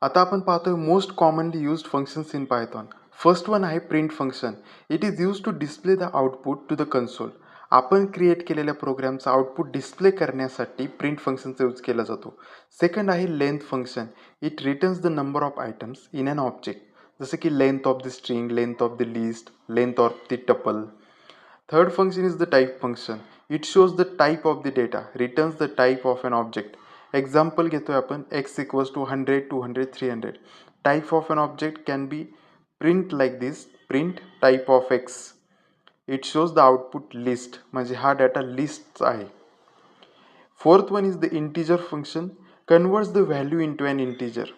आता आपण पाहतोय most commonly used functions in Python. First one आहे print function. It is use to display the output to the console. आपण create केलेल्या प्रोग्रामचा आउटपुट डिस्प्ले करण्यासाठी प्रिंट फंक्शनचा यूज केला जातो. सेकंड आहे length function. It returns the number of items in an object, जसं की length of the string, length of the list, length of the tuple. Third function is the type function. It shows the type of the data, returns the type of an object. Example घेतोय आपण x equals to 100, 200, 300. Type of an object can be print like this, print type of x. It shows the output list, म्हणजे हा data list आहे. Fourth one is the integer function, converts the value into an integer.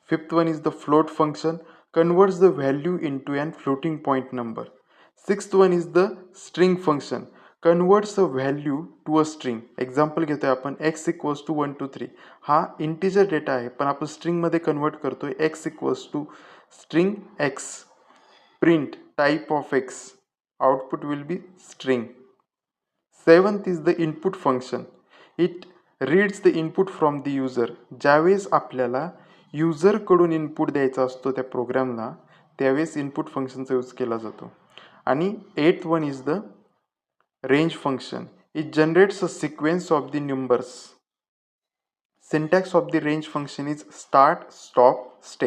Fifth one is the float function, converts the value into an floating point number. Sixth one is the string function, converts a value to a string. Example घेतोय आपण x equals to 1 2 3. हा integer data आहे, पण आपण स्ट्रिंगमध्ये convert करतोय. x equals to string x, print type of x, output will be string. Seventh is the input function. It reads the input from the user. ज्यावेळेस आपल्याला युजरकडून input द्यायचा असतो त्या प्रोग्रामला, त्यावेळेस इनपुट फंक्शनचा यूज केला जातो. आणि एथ one is the range function. It generates a sequence of the numbers. Syntax of the range function is start, stop, step.